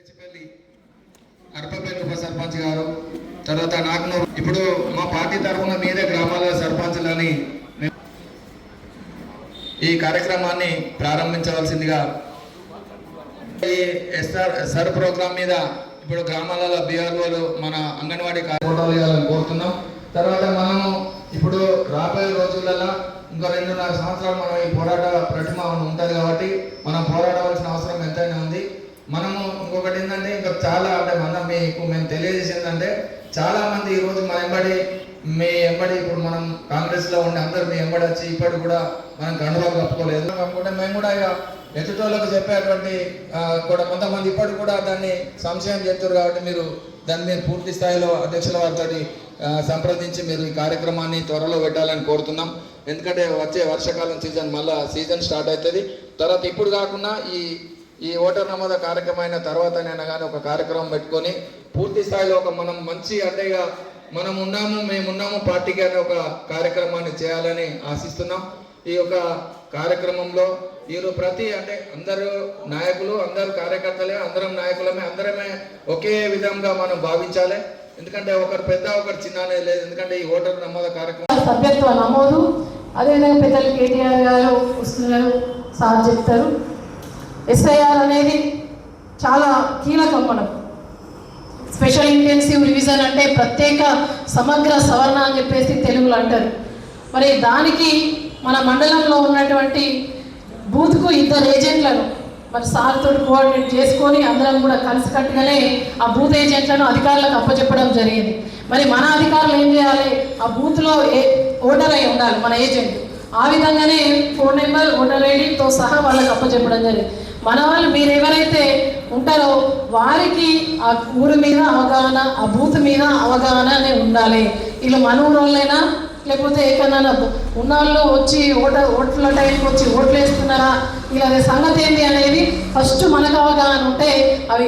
రెచ్చిపల్లి అర్పపల్లి ఉప సర్పంచ్ గారు, తర్వాత నాగనూరు, ఇప్పుడు మా పార్టీ తరఫున మీరే గ్రామాల సర్పంచులని ఈ కార్యక్రమాన్ని ప్రారంభించవలసిందిగా ఈ ఎస్ఆర్ ప్రోగ్రాం మీద ఇప్పుడు గ్రామాలలో బీఆర్ఓలు మన అంగన్వాడీ కార్యక్రమాలు కోరుతున్నాం. తర్వాత మనము ఇప్పుడు రాబోయే రోజులలో ఇంకో 2.5 సంవత్సరాలు మనం ఈ పోరాట ప్రతిమ ఉంటుంది కాబట్టి మనం పోరాడవలసిన అవసరం ఎంతైనా ఉంది. మనము ఇంకొకటి ఏంటంటే ఇంకా చాలా అంటే మేము తెలియజేసింది అంటే చాలా మంది ఈరోజు మీ ఎంబడి ఇప్పుడు మనం కాంగ్రెస్లో ఉండే అందరూ మీ ఎంబడి వచ్చి ఇప్పటి కూడా మనం కండువాలు కప్పుకోలేదు అనుకుంటే మేము కూడా ఇక ఎదుటోళ్ళకు చెప్పేటువంటి కూడా కొంతమంది ఇప్పటికి కూడా దాన్ని సంశయం చేస్తారు. కాబట్టి మీరు దాన్ని మీరు పూర్తి స్థాయిలో అధ్యక్షుల వారితో సంప్రదించి మీరు ఈ కార్యక్రమాన్ని త్వరలో పెట్టాలని కోరుతున్నాం. ఎందుకంటే వచ్చే వర్షాకాలం సీజన్ స్టార్ట్ అవుతుంది. తర్వాత ఇప్పుడు కాకుండా ఈ ఓటర్ నమోదు కార్యక్రమం అయిన తర్వాతనైనా కానీ ఒక కార్యక్రమం పెట్టుకొని పూర్తి స్థాయిలో మనం మంచి అంటే మేమున్నాము పార్టీకి అనే ఒక కార్యక్రమాన్ని చేయాలని ఆశిస్తున్నాం. ఈ యొక్క కార్యక్రమంలో ప్రతి అంటే అందరూ నాయకులు, అందరూ కార్యకర్తలే, అందరం నాయకులమే, అందరమే ఒకే విధంగా మనం భావించాలి. ఎందుకంటే ఒకరు పెద్ద ఒకరు చిన్న అనేది లేదు. ఎందుకంటే ఈ ఓటర్ నమోదు కార్యక్రమం సభ్యత్వ నమోదు అదేవిధంగా పెద్దలు కేటీఆర్ గారు వస్తున్నారు, సార్ చెప్తారు. ఎస్ఐఆర్ అనేది చాలా కీలకం. మనకు స్పెషల్ ఇంటెన్సివ్ రివిజన్ అంటే ప్రత్యేక సమగ్ర సవరణ అని చెప్పేసి తెలుగులో అంటారు. మరి దానికి మన మండలంలో ఉన్నటువంటి బూత్కు 2 ఏజెంట్లను మరి సార్తో కోఆర్డినేట్ చేసుకొని అందరం కూడా కలిసికట్టుగానే ఆ బూత్ ఏజెంట్లను అధికారులకు అప్పచెప్పడం జరిగింది. మరి మన అధికారులు ఏం చేయాలి, ఆ బూత్లో ఓటర్ అయి ఉండాలి మన ఏజెంట్. ఆ విధంగానే ఫోన్ నెంబర్, ఓటర్ ఐడితో సహా వాళ్ళకి అప్పచెప్పడం జరిగింది. మన వాళ్ళు మీరు ఎవరైతే ఉంటారో వారికి ఆ ఊరి మీద అవగాహన, ఆ బూత్ మీద అవగాహన అనేది ఉండాలి. ఇలా మన ఊరు వాళ్ళైనా లేకపోతే ఎక్కడైనా ఉన్నవాళ్ళు వచ్చి ఓట్ల టైంకి వచ్చి ఓట్లు వేస్తున్నారా, ఇలా సంగతి ఏంటి అనేది ఫస్ట్ మనకు అవగాహన ఉంటే అవి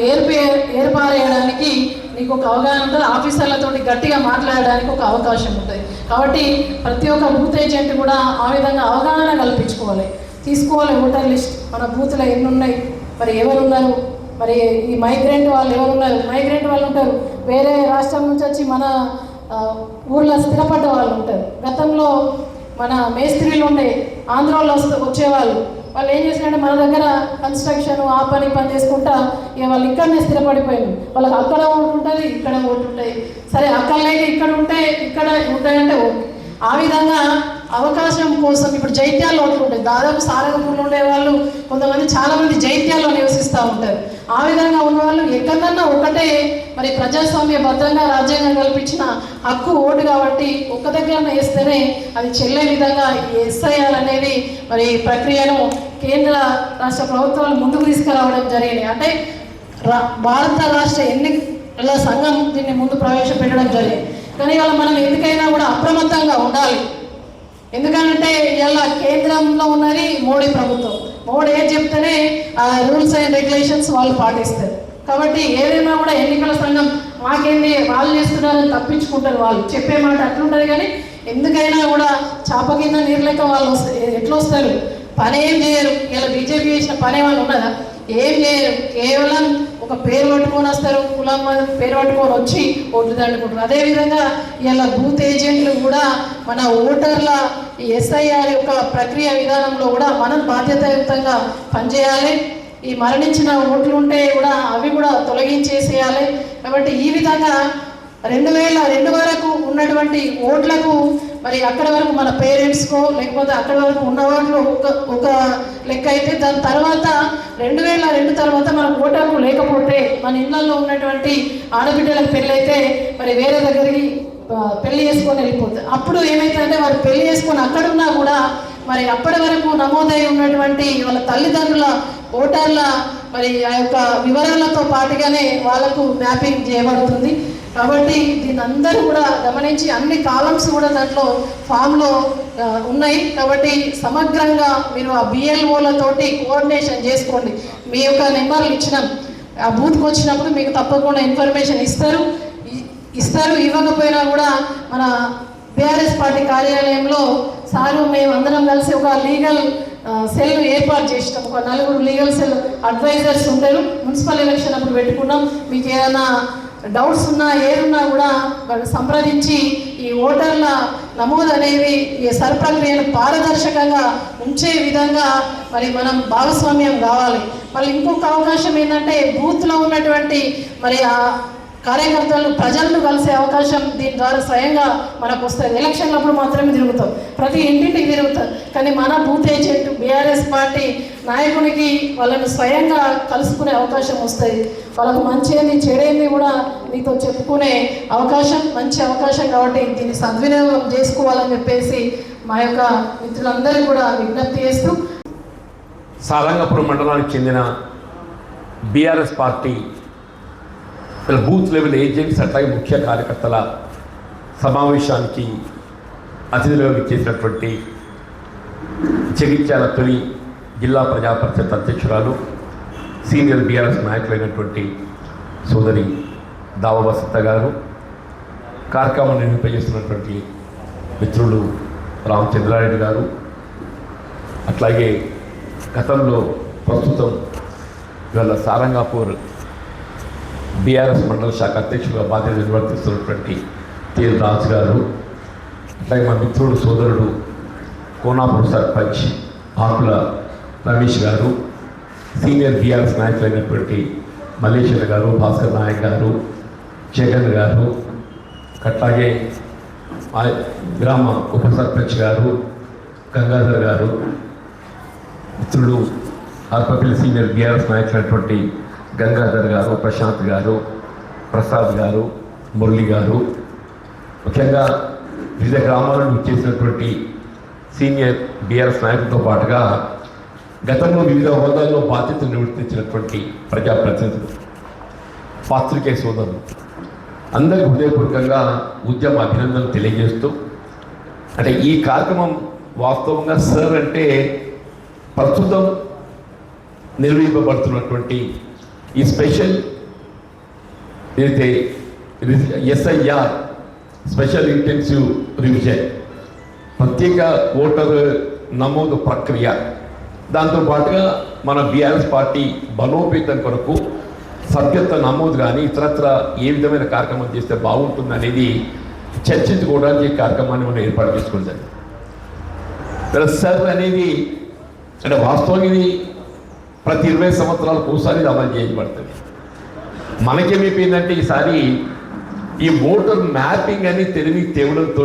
ఏర్పారేయడానికి నీకు ఒక అవగాహన ఉంటుంది. ఆఫీసర్లతో గట్టిగా మాట్లాడడానికి ఒక అవకాశం ఉంటుంది. కాబట్టి ప్రతి ఒక్క బూత్ ఏజెంట్ కూడా ఆ విధంగా అవగాహన కల్పించుకోవాలి, తీసుకోవాలి. ఓటర్ లిస్ట్ మన బూత్లో ఎన్ని ఉన్నాయి, మరి ఎవరు ఉన్నారు, మరి ఈ మైగ్రెంట్ వాళ్ళు ఎవరు ఉన్నారు. మైగ్రెంట్ వాళ్ళు ఉంటారు, వేరే రాష్ట్రం నుంచి వచ్చి మన ఊళ్ళో స్థిరపడ్డ వాళ్ళు ఉంటారు. గతంలో మన మేస్త్రీలు ఉండే ఆంధ్రాలో వచ్చేవాళ్ళు, వాళ్ళు ఏం చేసినట్టే మన దగ్గర కన్స్ట్రక్షన్ ఆ పని చేసుకుంటా ఇక వాళ్ళు ఇక్కడనే స్థిరపడిపోయారు. వాళ్ళకి అక్కడ ఓటు ఉంటుంది, ఇక్కడ ఓటు ఉంటాయి. సరే అక్కడ లేక ఇక్కడ ఉంటే ఇక్కడ ఉంటాయంటే ఓకే. ఆ విధంగా అవకాశం కోసం ఇప్పుడు జైత్యాల్లో ఓట్లు ఉంటాయి. దాదాపు సారంగపూర్లో ఉండే వాళ్ళు కొంతమంది చాలామంది జైత్యాల్లో నివసిస్తూ ఉంటారు. ఆ విధంగా ఉన్నవాళ్ళు ఎక్కడన్నా ఒకటే మరి ప్రజాస్వామ్యబద్ధంగా రాజ్యాంగం కల్పించిన హక్కు ఓటు కాబట్టి ఒక్క దగ్గర వేస్తేనే అది చెల్లే విధంగా ఎస్ఐఆర్ అనేది మరి ప్రక్రియను కేంద్ర రాష్ట్ర ప్రభుత్వాలు ముందుకు తీసుకురావడం జరిగింది. అంటే భారత రాష్ట్ర ఎన్నికల సంఘం దీన్ని ముందు ప్రవేశపెట్టడం జరిగింది. కానీ ఇవాళ మనం ఎందుకైనా కూడా అప్రమత్తంగా ఉండాలి. ఎందుకంటే ఇలా కేంద్రంలో ఉన్నది మోడీ ప్రభుత్వం. మోడీ ఏం చెప్తేనే ఆ రూల్స్ అండ్ రెగ్యులేషన్స్ వాళ్ళు పాటిస్తారు. కాబట్టి ఏదైనా కూడా ఎన్నికల సంఘం మాకేంది వాళ్ళు చేస్తున్నారని తప్పించుకుంటారు. వాళ్ళు చెప్పే మాట అట్లుంటుంది. కానీ ఎందుకైనా కూడా చాప కింద నీరు లెక్క వాళ్ళు ఎట్లా వస్తారు, పని ఏం చేయరు. ఇలా బీజేపీ చేసిన పని వాళ్ళు ఉన్నదా, ఏం చేయరు. కేవలం ఒక పేరు పట్టుకొని వస్తారు, కులం పేరు పట్టుకొని వచ్చి ఓట్లు దండుకుంటారు. అదేవిధంగా ఇలా బూత్ ఏజెంట్లు కూడా మన ఓటర్ల ఈ ఎస్ఐఆర్ యొక్క ప్రక్రియ విధానంలో కూడా మనం బాధ్యతాయుతంగా పనిచేయాలి. ఈ మరణించిన ఓట్లు ఉంటే కూడా అవి కూడా తొలగించేసేయాలి. కాబట్టి ఈ విధంగా 2002 వరకు ఉన్నటువంటి ఓట్లకు మరి అక్కడ వరకు మన పేరెంట్స్కో లేకపోతే అక్కడ వరకు ఉన్న ఓట్లు ఒక లెక్క అయితే, దాని తర్వాత 2002 తర్వాత మనకు ఓటర్లు లేకపోతే మన ఇళ్లలో ఉన్నటువంటి ఆడబిడ్డలకు పెళ్ళైతే మరి వేరే దగ్గరికి పెళ్లి చేసుకొని వెళ్ళిపోతారు. అప్పుడు ఏమైతుందంటే వారు పెళ్లి చేసుకొని అక్కడున్నా కూడా మరి అప్పటి వరకు నమోదై ఉన్నటువంటి వాళ్ళ తల్లిదండ్రుల ఓటర్ల మరి ఆ యొక్క వివరాలతో పాటుగానే వాళ్ళకు మ్యాపింగ్ చేయబడుతుంది. కాబట్టి దీన్ని అందరూ కూడా గమనించి అన్ని కాలమ్స్ కూడా దాంట్లో ఫామ్లో ఉన్నాయి. కాబట్టి సమగ్రంగా మీరు ఆ బిఎల్ఓలతోటి కోఆర్డినేషన్ చేసుకోండి. మీ యొక్క నెంబర్లు ఇచ్చినాం, ఆ బూత్కి వచ్చినప్పుడు మీకు తప్పకుండా ఇన్ఫర్మేషన్ ఇస్తారు. ఇవ్వకపోయినా కూడా మన బీఆర్ఎస్ పార్టీ కార్యాలయంలో సారు మేము అందరం కలిసి ఒక లీగల్ సెల్ ఏర్పాటు చేసినాం. ఒక 4 లీగల్ సెల్ అడ్వైజర్స్ ఉంటారు. మున్సిపల్ ఎలక్షన్ అప్పుడు పెట్టుకున్నాం. మీకు ఏదైనా డౌట్స్ ఉన్నా ఏదున్నా కూడా వాళ్ళు సంప్రదించి ఈ ఓటర్ల నమోదు అనేవి ఈ సర్ ప్రక్రియను పారదర్శకంగా ఉంచే విధంగా మరి మనం భాగస్వామ్యం కావాలి. మళ్ళీ ఇంకొక అవకాశం ఏంటంటే బూత్లో ఉన్నటువంటి మరి ఆ కార్యకర్తలను ప్రజలను కలిసే అవకాశం దీని ద్వారా స్వయంగా మనకు వస్తుంది. ఎలక్షన్లప్పుడు మాత్రమే తిరుగుతాం, ప్రతి ఇంటింటికి తిరుగుతాం. కానీ మన బూత్ ఏజెంట్ బీఆర్ఎస్ పార్టీ నాయకునికి వాళ్ళని స్వయంగా కలుసుకునే అవకాశం వస్తుంది. వాళ్ళకు మంచిది చెడేది కూడా మీతో చెప్పుకునే అవకాశం, మంచి అవకాశం. కాబట్టి దీన్ని సద్వినియోగం చేసుకోవాలని చెప్పేసి మా యొక్క మిత్రులందరికీ కూడా విజ్ఞప్తి చేస్తూ సారంగపురం మండలానికి చెందిన BRS party booth level agents అట్లాగే ముఖ్య కార్యకర్తల సమావేశానికి అతిథులుగా విచ్చేసినటువంటి జగిత్యాల తొలి జిల్లా ప్రజా పరిషత్ అధ్యక్షురాలు సీనియర్ బీఆర్ఎస్ నాయకులైనటువంటి సోదరి దావ వసంత గారు, కార్యక్రమం నిర్వహింపజేస్తున్నటువంటి మిత్రులు రామచంద్రారెడ్డి గారు, అట్లాగే గతంలో ప్రస్తుతం ఇవాళ సారంగాపూర్ బీఆర్ఎస్ మండల శాఖ అధ్యక్షులుగా బాధ్యత నిర్వర్తిస్తున్నటువంటి తేల్ రాజు గారు, అట్లాగే మా మిత్రుడు సోదరుడు కోనాపూర్ సర్పంచ్ ఆకుల రమేష్ గారు, సీనియర్ బీఆర్ఎస్ నాయకులైనటువంటి మల్లేశ్వర గారు, భాస్కర్ నాయక్ గారు, జగన్ గారు, అట్లాగే గ్రామ ఉప సర్పంచ్ గారు గంగాధర్ గారు, మిత్రులు అర్పపల్లి సీనియర్ బీఆర్ఎస్ నాయకులైనటువంటి గంగాధర్ గారు, ప్రశాంత్ గారు, ప్రసాద్ గారు, మురళి గారు, ముఖ్యంగా వివిధ గ్రామాలను ఇచ్చేసినటువంటి సీనియర్ బీఆర్ఎస్ నాయకులతో పాటుగా గతంలో వివిధ హోదాల్లో బాధ్యతలు నిర్వర్తించినటువంటి ప్రజాప్రతినిధులు, పాత్రికేయ సోదరులు అందరికీ హృదయపూర్వకంగా ఉద్యమ అభినందనలు తెలియజేస్తూ, అంటే ఈ కార్యక్రమం వాస్తవంగా సార్ అంటే ప్రస్తుతం నిర్వహింపబడుతున్నటువంటి ఈ స్పెషల్ ఏదైతే ఎస్ఐఆర్ స్పెషల్ ఇంటెన్సివ్ రివిజన్ ప్రత్యేక ఓటర్ నమోదు ప్రక్రియ, దాంతోపాటుగా మన బీఆర్ఎస్ పార్టీ బలోపేతం కొరకు సభ్యత్వ నమోదు కానీ ఇతరత్ర ఏ విధమైన కార్యక్రమం చేస్తే బాగుంటుంది అనేది చర్చించుకోవడానికి ఈ కార్యక్రమాన్ని మనం ఏర్పాటు చేసుకుంటాం. సార్ అనేది అంటే వాస్తవంగా ఇది ప్రతి 20 సంవత్సరాలకు ఒకసారి ఇది అమలు చేయబడుతుంది. మనకేమైపోయిందంటే ఈసారి ఈ ఓటర్ మ్యాపింగ్ అని తెలివి తేవడంతో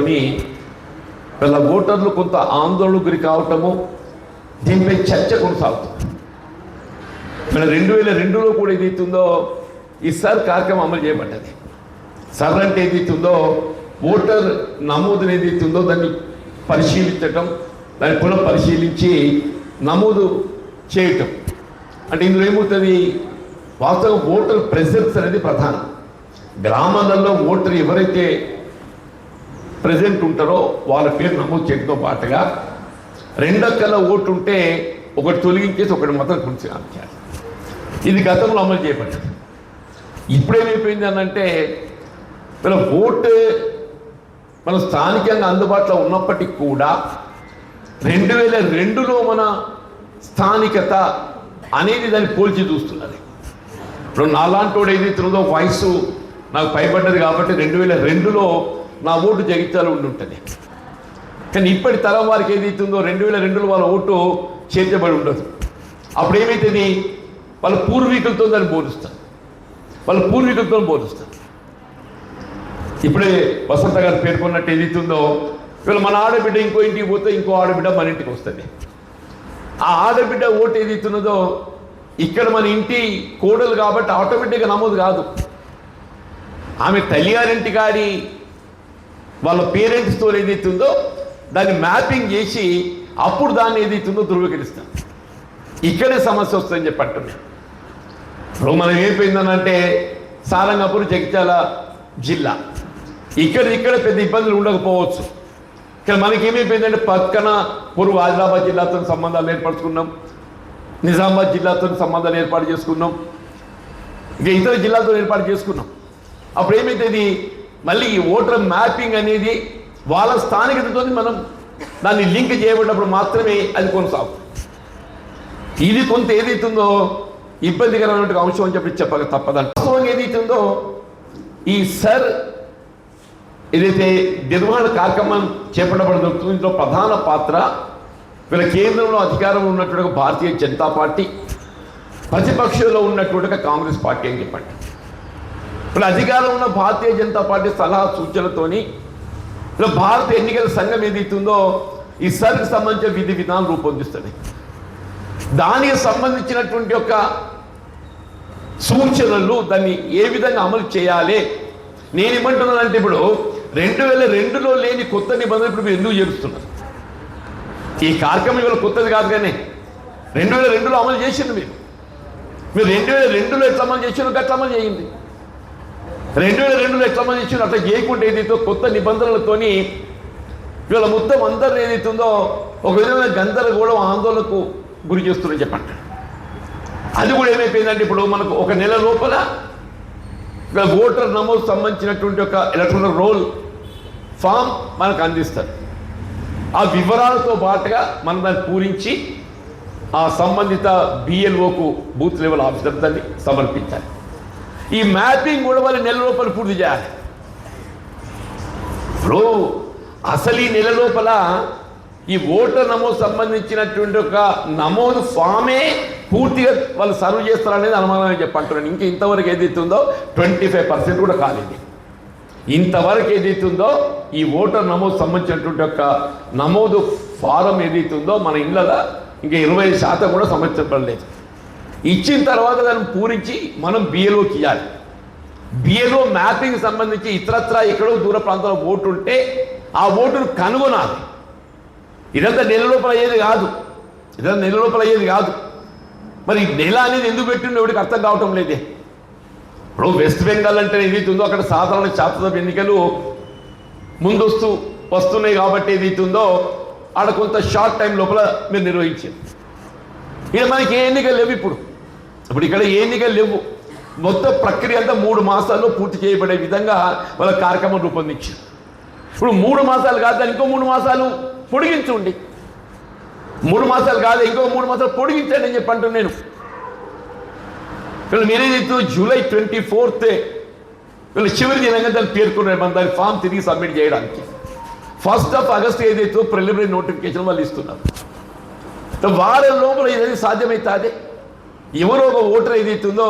వీళ్ళ ఓటర్లు కొంత ఆందోళనకు గురి కావటము, దీనిపై చర్చ కొనసాగుతుంది. మన 2002లో కూడా ఏదైతుందో ఈ సర్ కార్యక్రమం అమలు చేయబడ్డది. సర్ అంటే ఏదైతుందో ఓటర్ నమోదుని ఏదైతుందో దాన్ని పరిశీలించటం, దాన్ని పునః పరిశీలించి నమోదు చేయటం. అంటే ఇందులో ఏమవుతుంది, వాస్తవం ఓటర్ ప్రెజెన్స్ అనేది ప్రధానం. గ్రామాలలో ఓటర్ ఎవరైతే ప్రెజెంట్ ఉంటారో వాళ్ళ పేరు నమోదు చేయడంతో పాటుగా 2 అంకెల ఓటు ఉంటే ఒకటి తొలగించేసి ఒకటి మాత్రం కొనసాగించాలి. ఇది గతంలో అమలు చేయబడింది. ఇప్పుడేమైపోయింది అనంటే మన ఓటు మన స్థానికంగా అందుబాటులో ఉన్నప్పటికీ కూడా 2002లో మన స్థానికత అనేది దాన్ని పోల్చి చూస్తున్నది. ఇప్పుడు నాలాంటోడు ఏదైతుందో వయసు నాకు పైబడ్డది కాబట్టి 2002లో నా ఓటు జగిత్యాలో ఉండి ఉంటుంది. కానీ ఇప్పటి తరం వారికి ఏదైతుందో 2002లో వాళ్ళ ఓటు చేర్చబడి ఉండదు. అప్పుడు ఏమైతుంది, వాళ్ళ పూర్వీకులతో దాన్ని పోలుస్తారు, వాళ్ళ పూర్వీకులతో పోలుస్తారు. ఇప్పుడే వసంత గారు పేర్కొన్నట్టు ఏదైతుందో వీళ్ళు మన ఆడబిడ్డ ఇంకో ఇంటికి పోతే ఇంకో ఆడబిడ్డ మన ఇంటికి వస్తుంది. ఆ ఆడబిడ్డ ఓటు ఏదైతున్నదో ఇక్కడ మన ఇంటి కోడలు కాబట్టి ఆటోమేటిక్గా నమోదు కాదు. ఆమె తల్లిగారింటి గారి వాళ్ళ పేరెంట్స్తో ఏదైతుందో దాన్ని మ్యాపింగ్ చేసి అప్పుడు దాన్ని ఏదైతుందో ధృవీకరిస్తాం. ఇక్కడే సమస్య వస్తుందని చెప్పి అంటున్నాను. ఇప్పుడు మనం ఏమైపోయిందనంటే సారంగపూర్ జగిత్యాల జిల్లా ఇక్కడ పెద్ద ఇబ్బందులు ఉండకపోవచ్చు. ఇక్కడ మనకి ఏమైపోయిందంటే పక్కన పూర్వ ఆదిలాబాద్ జిల్లాతో సంబంధాలు ఏర్పరచుకున్నాం, నిజామాబాద్ జిల్లాతో సంబంధాలు ఏర్పాటు చేసుకున్నాం, ఇంకా ఇతర జిల్లాలతో ఏర్పాటు చేసుకున్నాం. అప్పుడు ఏమైతుంది, మళ్ళీ ఈ ఓటర్ మ్యాపింగ్ అనేది వాళ్ళ స్థానికతతో మనం దాన్ని లింక్ చేయబడినప్పుడు మాత్రమే అది కొనసాగుతుంది. ఇది కొంత ఏదైతుందో ఇబ్బందికరమైన అంశం అని చెప్పక తప్పదంట. వాస్తవంగా ఏదైతుందో ఈ సర్ ఏదైతే నిర్వహణ కార్యక్రమం చేపట్టబడుతుందో ఇందులో ప్రధాన పాత్ర వీళ్ళ కేంద్రంలో అధికారంలో ఉన్నటువంటి భారతీయ జనతా పార్టీ, ప్రతిపక్షంలో ఉన్నటువంటి కాంగ్రెస్ పార్టీ అని చెప్పండి. వీళ్ళ అధికారంలో ఉన్న భారతీయ జనతా పార్టీ సలహా సూచనలతోని ఇలా భారత ఎన్నికల సంఘం ఏదైతుందో ఈ సర్కి సంబంధించిన విధి విధానం రూపొందిస్తుంది. దానికి సంబంధించినటువంటి యొక్క సూచనలు దాన్ని ఏ విధంగా అమలు చేయాలి. నేనేమంటున్నానంటే ఇప్పుడు 2002లో లేని కొత్త నిబంధనలు ఇప్పుడు మీరు ఎందుకు చేరుస్తున్నారు? ఈ కార్యక్రమం ఇవాళ కొత్తది కాదు, కానీ 2002లో అమలు చేసింది. మీరు 2002లో ఎట్లా అమలు చేసినారో గట్లా అమలు చేయండి. 2002లో ఎట్లా అమలు చేసినారో అట్లా చేయకుండా ఏదైతే కొత్త నిబంధనలతోని ఇవాళ మొత్తం అందరూ ఏదైతుందో ఒక విధమైన గందరగోళం ఆందోళనకు గురి చేస్తున్నారని చెప్పండి. అది కూడా ఏమైపోయిందంటే ఇప్పుడు మనకు ఒక నెల లోపల ఓటర్ నమోదు సంబంధించినటువంటి ఒక ఎలక్ట్రానిక్ రోల్ ఫామ్ మనకు అందిస్తారు. ఆ వివరాలతో పాటుగా మనం దాన్ని పూరించి ఆ సంబంధిత బిఎల్ఓకు బూత్ లెవెల్ ఆఫీసర్ దాన్ని సమర్పించాలి. ఈ మ్యాపింగ్ కూడా వాళ్ళు నెల లోపల పూర్తి చేయాలి. ఇప్పుడు అసలు ఈ నెల లోపల ఈ ఓటర్ నమోదు సంబంధించినటువంటి ఒక నమోదు ఫామే పూర్తిగా వాళ్ళు సర్వ్ చేస్తారనేది అనుమానం చెప్పంటున్నాను. ఇంకా ఇంతవరకు ఏదైతుందో 25% కూడా కాలేదు. ఇంతవరకు ఏదైతుందో ఈ ఓటర్ నమోదు సంబంధించినటువంటి ఒక నమోదు ఫారం ఏదైతుందో మన ఇళ్ళలో ఇంకా 20% కూడా సమర్పించబడలేదు. ఇచ్చిన తర్వాత దాన్ని పూరించి మనం బిఎల్ఓకి ఇవ్వాలి. బిఎల్ఓ మ్యాపింగ్ సంబంధించి ఇతరత్రా ఎక్కడో దూర ప్రాంతంలో ఓటు ఉంటే ఆ ఓటును కనుగొనాలి. ఇదంతా నెల లోపల అయ్యేది కాదు. మరి నెల అనేది ఎందుకు పెట్టిండో ఎవరికి అర్థం కావటం లేదే. ఇప్పుడు వెస్ట్ బెంగాల్ అంటే ఏదైతుందో అక్కడ సాధారణ శాసనసభ ఎన్నికలు ముందొస్తూ వస్తున్నాయి కాబట్టి ఏదైతుందో ఆడ కొంత షార్ట్ టైం లోపల మీరు నిర్వహించారు. ఇక మనకి ఏ ఎన్నికలు లేవు. ఇప్పుడు ఇక్కడ ఏ ఎన్నికలు లేవు. మొత్తం ప్రక్రియ అంతా 3 మాసాల్లో పూర్తి చేయబడే విధంగా వాళ్ళ కార్యక్రమం రూపొందించారు. ఇప్పుడు 3 మాసాలు కాదు, ఇంకో 3 మాసాలు పొడిగించండి. 3 మాసాలు కాదు, ఇంకో 3 మాసాలు పొడిగించండి అని చెప్పి అంటున్నాను నేను. వీళ్ళు మీరేదైతే జూలై 24th వీళ్ళు చివరి దినంగా దాన్ని పేర్కొన్నారు. మనం దాని ఫామ్ తిరిగి సబ్మిట్ చేయడానికి 1st of August ఏదైతే ప్రిలిమినరీ నోటిఫికేషన్ వాళ్ళు ఇస్తున్నారు. వారం లోపల ఏదైతే సాధ్యమవుతుంది. ఎవరో ఒక ఓటర్ ఏదైతుందో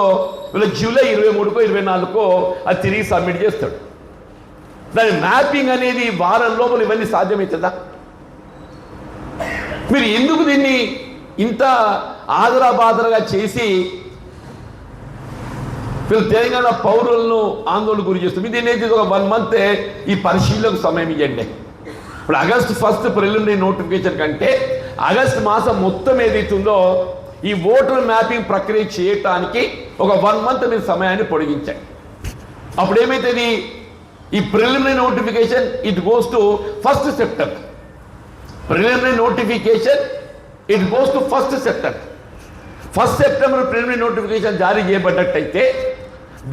వీళ్ళు జూలై 23కో 24కో అది తిరిగి సబ్మిట్ చేస్తాడు. దాని మ్యాపింగ్ అనేది వారం లోపల ఇవన్నీ సాధ్యమవుతుందా? మీరు ఎందుకు దీన్ని ఇంత ఆదరాబాదరగా చేసి వీళ్ళు తెలంగాణ పౌరులను ఆందోళన గురి చేస్తుంది? దీన్ని ఏంటి, ఒక 1 month ఈ పరిశీలనకు సమయం ఇవ్వండి. ఇప్పుడు August 1st ప్రిలిమినరీ నోటిఫికేషన్ కంటే ఆగస్టు మాసం మొత్తం ఏదైతుందో ఈ ఓటర్ మ్యాపింగ్ ప్రక్రియ చేయటానికి ఒక 1 month మీరు సమయాన్ని పొడిగించండి. అప్పుడు ఏమైతుంది, ఈ preliminary notification it goes to 1st September. Preliminary notification it goes to 1st September. 1st September preliminary notification జారీ చేయబడ్డట్టయితే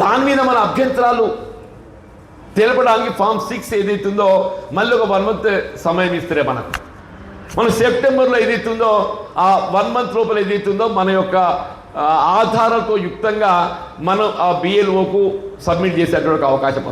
దాని మీద మన అభ్యంతరాలు తెలపడానికి ఫామ్ 6 ఏదైతుందో మళ్ళీ ఒక 1 month సమయం ఇస్తారే మనకు. మనం సెప్టెంబర్లో ఏదైతుందో ఆ 1 month లోపల ఏదైతుందో మన యొక్క ఆధారాలతో యుక్తంగా మనం ఆ బిఎల్ఓకు సబ్మిట్ చేసేటువంటి అవకాశం వస్తుంది.